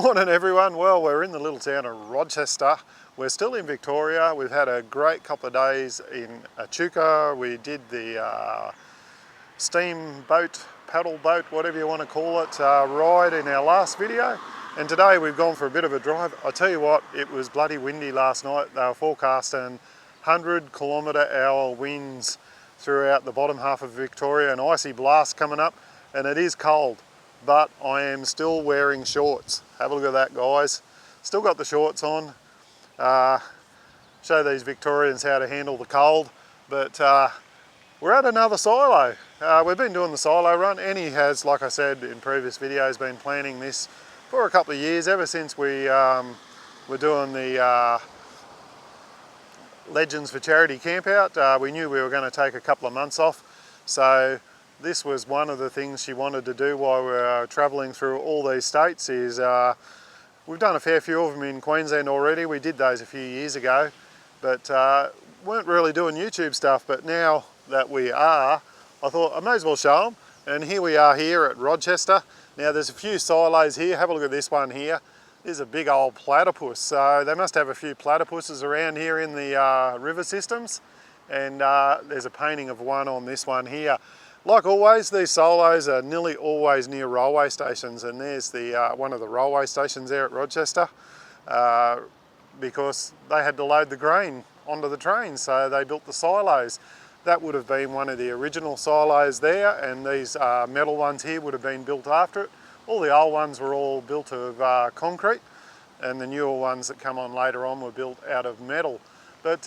Morning everyone. Well, we're in the little town of Rochester. We're still in Victoria. We've had a great couple of days in Echuca. We did the steam boat, paddle boat, whatever you want to call it, ride in our last video. And today we've gone for a bit of a drive. I tell you what, it was bloody windy last night. They were forecasting 100-kilometre-hour winds throughout the bottom half of Victoria, an icy blast coming up, and it is cold. But I am still wearing shorts. Have a look at that, guys. Still got the shorts on. Show these Victorians how to handle the cold. But we're at another silo. We've been doing the silo run. Annie has, like I said in previous videos, been planning this for a couple of years, ever since we were doing the Legends for Charity camp out. We knew we were going to take a couple of months off. So this was one of the things she wanted to do while we were travelling through all these states. Is we've done a fair few of them in Queensland already. We did those a few years ago, but weren't really doing YouTube stuff. But now that we are, I thought I may as well show them. And here we are here at Rochester. Now there's a few silos here. Have a look at this one here. This is a big old platypus. So they must have a few platypuses around here in the river systems. And there's a painting of one on this one here. Like always, these solos are nearly always near railway stations, and there's the one of the railway stations there at Rochester, because they had to load the grain onto the train, so they built the silos. That would have been one of the original silos there, and these metal ones here would have been built after it. All the old ones were all built of concrete, and the newer ones that come on later on were built out of metal. But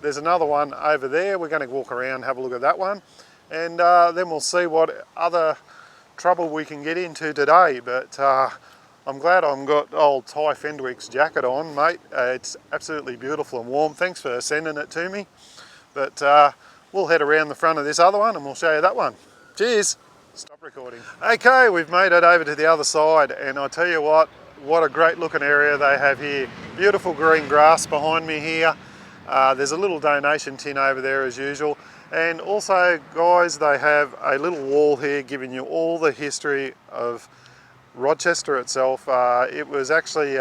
there's another one over there. We're going to walk around, have a look at that one. And then we'll see what other trouble we can get into today. But I'm glad I've got old Ty Fendwick's jacket on, mate. It's absolutely beautiful and warm. Thanks for sending it to me. But we'll head around the front of this other one and we'll show you that one. Cheers. Stop recording. Okay, we've made it over to the other side, and I tell you what a great looking area they have here. Beautiful green grass behind me here. There's a little donation tin over there as usual. And also, guys, they have a little wall here giving you all the history of Rochester itself. It was actually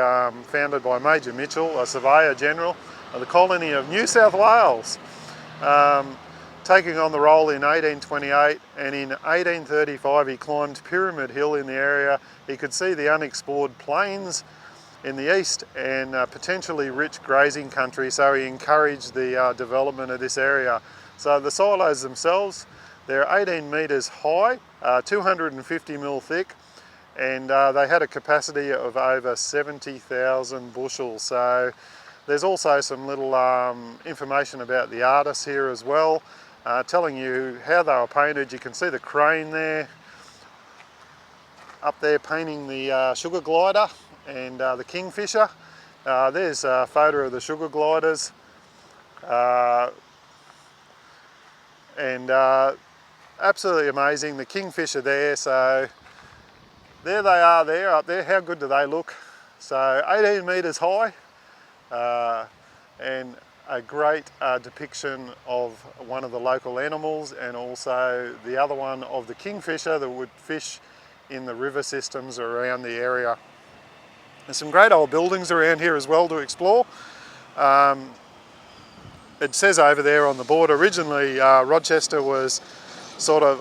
founded by Major Mitchell, a surveyor general of the colony of New South Wales, taking on the role in 1828, and in 1835 he climbed Pyramid Hill in the area. He could see the unexplored plains in the east and potentially rich grazing country, so he encouraged the development of this area. So the silos themselves, they're 18 metres high, 250 mil thick, and they had a capacity of over 70,000 bushels. So there's also some little information about the artists here as well, telling you how they were painted. You can see the crane there, up there painting the sugar glider and the kingfisher. There's a photo of the sugar gliders. And absolutely amazing. The kingfisher there, so there they are there, up there. How good do they look? So 18 metres high, and a great depiction of one of the local animals, and also the other one of the kingfisher that would fish in the river systems around the area. There's some great old buildings around here as well to explore. It says over there on the board, originally Rochester was sort of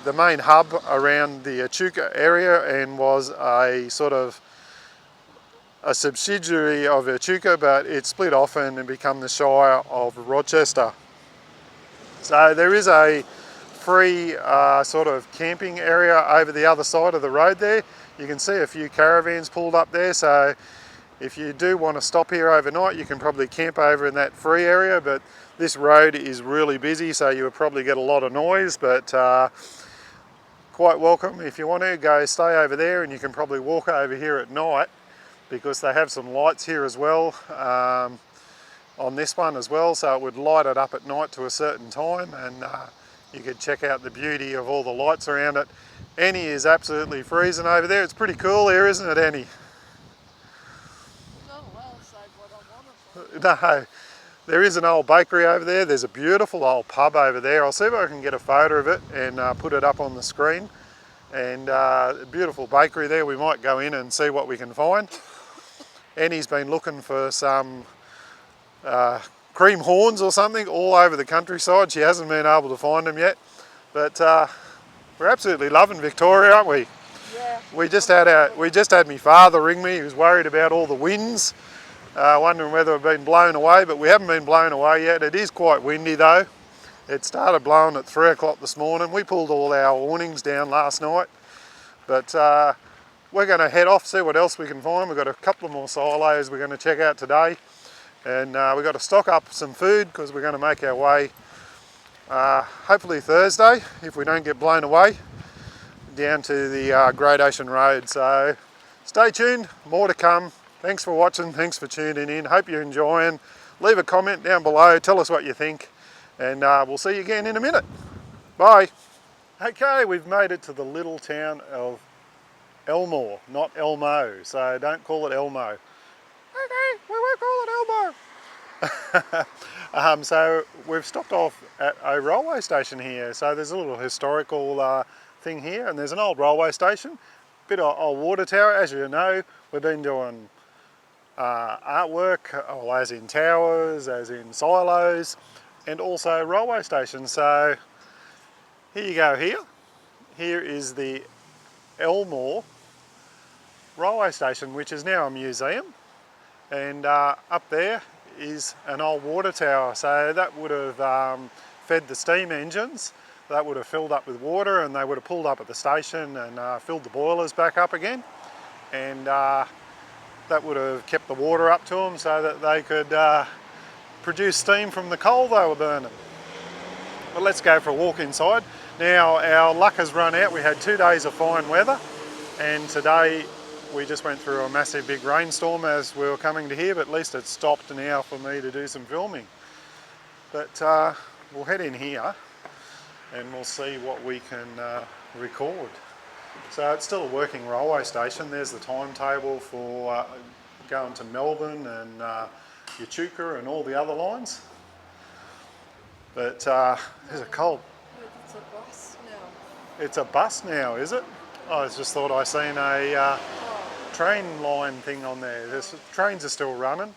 the main hub around the Echuca area, and was a sort of a subsidiary of Echuca, but it split off and become the Shire of Rochester. So there is a free sort of camping area over the other side of the road there. You can see a few caravans pulled up there, so if you do want to stop here overnight, you can probably camp over in that free area, but this road is really busy, so you would probably get a lot of noise, but quite welcome. If you want to, go stay over there, and you can probably walk over here at night, because they have some lights here as well, on this one as well, so it would light it up at night to a certain time, and you could check out the beauty of all the lights around it. Annie is absolutely freezing over there. It's pretty cool here, isn't it, Annie? No, there is an old bakery over there. There's a beautiful old pub over there. I'll see if I can get a photo of it and put it up on the screen. and a beautiful bakery there. We might go in and see what we can find. Annie's been looking for some cream horns or something all over the countryside. She hasn't been able to find them yet, but we're absolutely loving Victoria, aren't we? Yeah. We just had my father ring me. He was worried about all the winds, wondering whether we've been blown away, but we haven't been blown away yet. It is quite windy though. It started blowing at 3 o'clock this morning. We pulled all our awnings down last night, but we're going to head off, see what else we can find. We've got a couple of more silos we're going to check out today, and we've got to stock up some food because we're going to make our way, hopefully Thursday, if we don't get blown away, down to the Great Ocean Road. So stay tuned, more to come. Thanks for watching, thanks for tuning in. Hope you're enjoying. Leave a comment down below, tell us what you think, and we'll see you again in a minute. Bye. Okay, we've made it to the little town of Elmore, not Elmo, so don't call it Elmo. Okay, we won't call it Elmo. So we've stopped off at a railway station here. So there's a little historical thing here, and there's an old railway station, bit of old water tower. As you know, we've been doing artwork, as in towers, as in silos, and also railway stations. So here you go here. Here is the Elmore railway station, which is now a museum, and up there is an old water tower. So that would have fed the steam engines. That would have filled up with water, and they would have pulled up at the station and filled the boilers back up again, and that would have kept the water up to them so that they could produce steam from the coal they were burning. But let's go for a walk inside. Now our luck has run out. We had 2 days of fine weather, and today we just went through a massive big rainstorm as we were coming to here, but at least it's stopped now for me to do some filming. But we'll head in here and we'll see what we can record. So it's still a working railway station. There's the timetable for going to Melbourne and Echuca and all the other lines. But there's a cold. It's a bus now. It's a bus now, is it? I just thought I seen a train line thing on there. The trains are still running.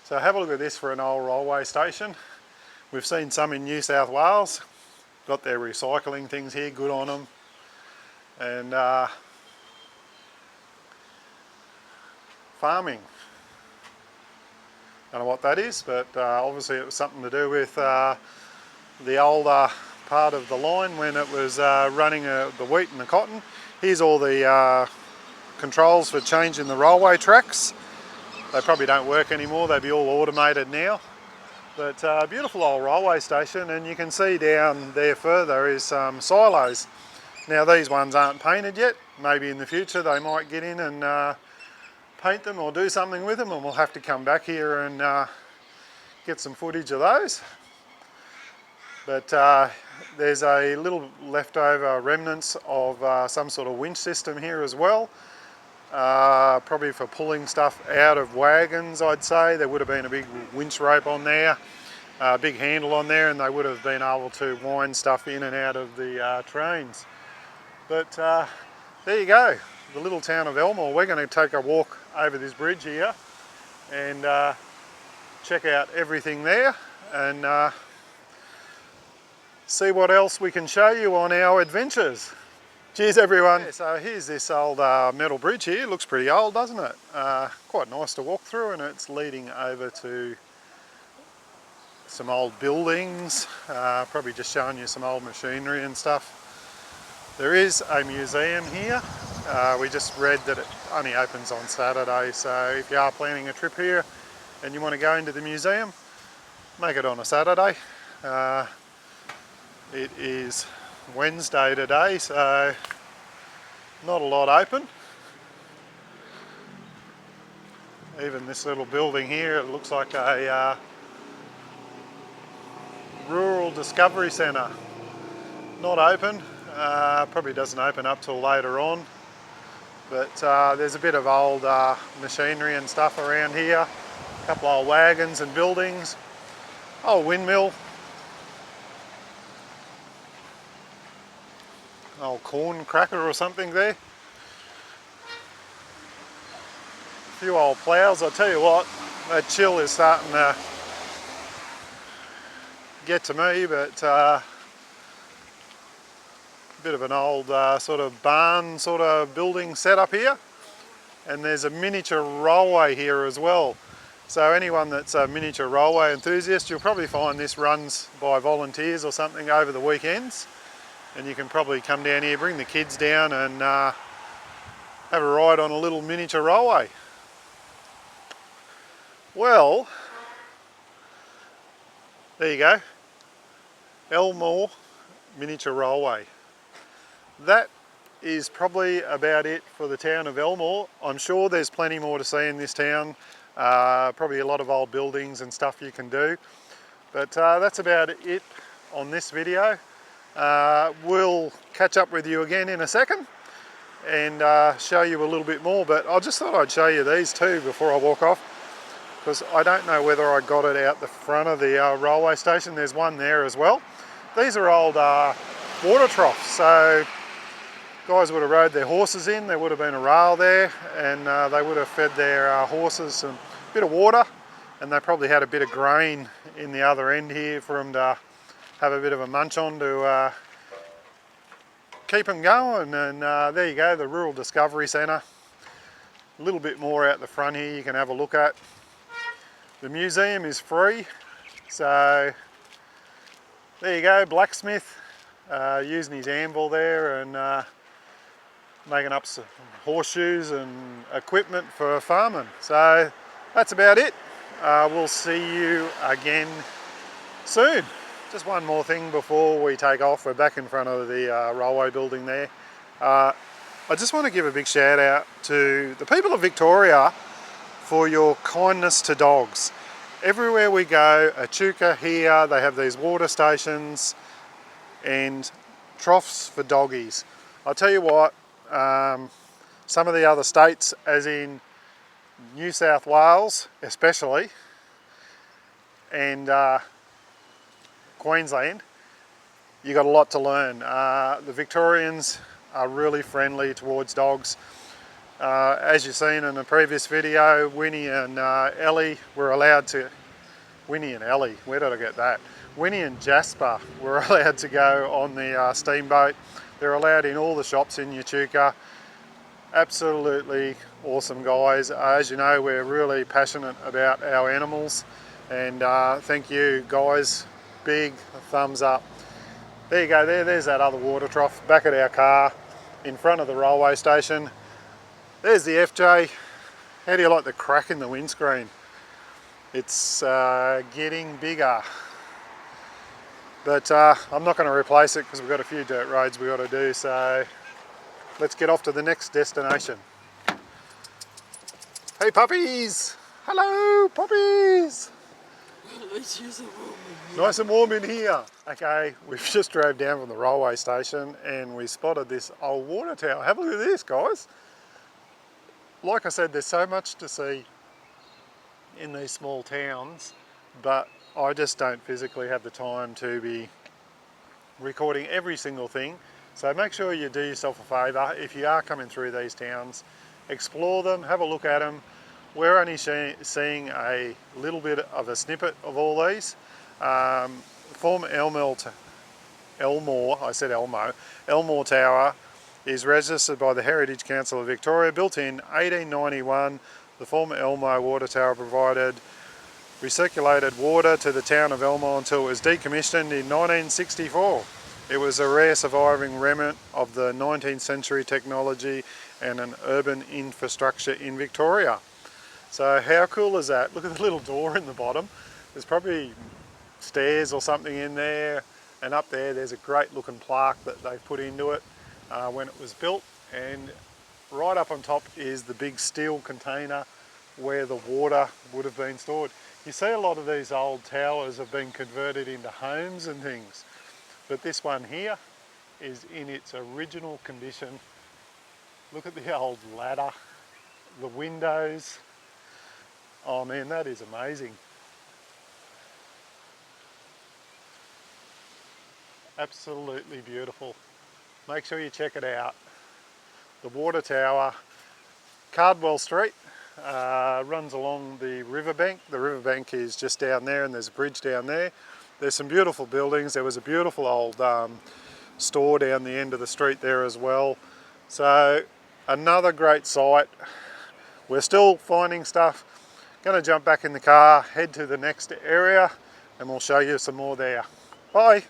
So have a look at this for an old railway station. We've seen some in New South Wales. Got their recycling things here, good on them. And farming. Don't know what that is, but obviously it was something to do with the older part of the line when it was running the wheat and the cotton. Here's all the controls for changing the railway tracks. They probably don't work anymore, they'd be all automated now. But beautiful old railway station, and you can see down there further is some silos. Now these ones aren't painted yet. Maybe in the future they might get in and paint them or do something with them, and we'll have to come back here and get some footage of those. But there's a little leftover remnants of some sort of winch system here as well. Probably for pulling stuff out of wagons, I'd say. There would have been a big winch rope on there, a big handle on there, and they would have been able to wind stuff in and out of the trains. But there you go, the little town of Elmore. We're going to take a walk over this bridge here and check out everything there and see what else we can show you on our adventures. Cheers everyone. Yeah, so here's this old metal bridge here. It looks pretty old, doesn't it? Quite nice to walk through, and it's leading over to some old buildings, probably just showing you some old machinery and stuff. There is a museum here. We just read that it only opens on Saturday, so if you are planning a trip here and you want to go into the museum, make it on a Saturday. It is Wednesday today, so not a lot open. Even this little building here, it looks like a rural discovery centre. Not open, probably doesn't open up till later on, but there's a bit of old machinery and stuff around here, a couple of old wagons and buildings, old windmill. old corn cracker or something there. A few old ploughs. I'll tell you what, that chill is starting to get to me, but a bit of an old sort of barn sort of building setup here. And there's a miniature railway here as well. So anyone that's a miniature railway enthusiast, you'll probably find this runs by volunteers or something over the weekends. And you can probably come down here, bring the kids down and have a ride on a little miniature railway. Well, there you go, Elmore Miniature Railway. That is probably about it for the town of Elmore. I'm sure there's plenty more to see in this town. Probably a lot of old buildings and stuff you can do. But that's about it on this video. We'll catch up with you again in a second and show you a little bit more. But I just thought I'd show you these too before I walk off, because I don't know whether I got it out the front of the railway station. There's one there as well. These are old water troughs. So guys would have rode their horses in, there would have been a rail there, and they would have fed their horses some bit of water, and they probably had a bit of grain in the other end here for them to have a bit of a munch on to keep them going. And there you go, the Rural Discovery Centre. A little bit more out the front here you can have a look at. The museum is free, so there you go, blacksmith using his anvil there and making up some horseshoes and equipment for farming. So that's about it. We'll see you again soon. Just one more thing before we take off. We're back in front of the railway building there. I just want to give a big shout out to the people of Victoria for your kindness to dogs. Everywhere we go, Echuca here, they have these water stations and troughs for doggies. I'll tell you what, some of the other states, as in New South Wales especially, and Queensland, you got a lot to learn. The Victorians are really friendly towards dogs. As you've seen in the previous video, Winnie and Ellie were allowed to, Winnie and Ellie, where did I get that? Winnie and Jasper were allowed to go on the steamboat. They're allowed in all the shops in Echuca. Absolutely awesome guys. As you know, we're really passionate about our animals, and thank you guys, big thumbs up. There you go, there's that other water trough back at our car in front of the railway station. There's the FJ. How do you like the crack in the windscreen? It's getting bigger. But I'm not going to replace it because we've got a few dirt roads we've got to do, so let's get off to the next destination. Hey puppies! Hello puppies! Nice and warm in here. Okay, we've just drove down from the railway station and we spotted this old water tower. Have a look at this, guys. Like I said, there's so much to see in these small towns, but I just don't physically have the time to be recording every single thing. So make sure you do yourself a favour. If you are coming through these towns, explore them, have a look at them. We're only seeing a little bit of a snippet of all these. Former Elmore Tower is registered by the Heritage Council of Victoria, built in 1891. The former Elmore Water Tower provided recirculated water to the town of Elmore until it was decommissioned in 1964. It was a rare surviving remnant of the 19th century technology and an urban infrastructure in Victoria. So how cool is that? Look at the little door in the bottom. There's probably stairs or something in there, and up there's a great looking plaque that they put into it when it was built, and right up on top is the big steel container where the water would have been stored. You see a lot of these old towers have been converted into homes and things, but this one here is in its original condition. Look at the old ladder, the windows. Oh man, that is amazing. Absolutely beautiful. make sure you check it out. The water tower, Cardwell Street, runs along the riverbank. The riverbank is just down there and there's a bridge down there. There's some beautiful buildings. There was a beautiful old store down the end of the street there as well. So another great site. We're still finding stuff. Going to jump back in the car, head to the next area, and we'll show you some more there. Bye.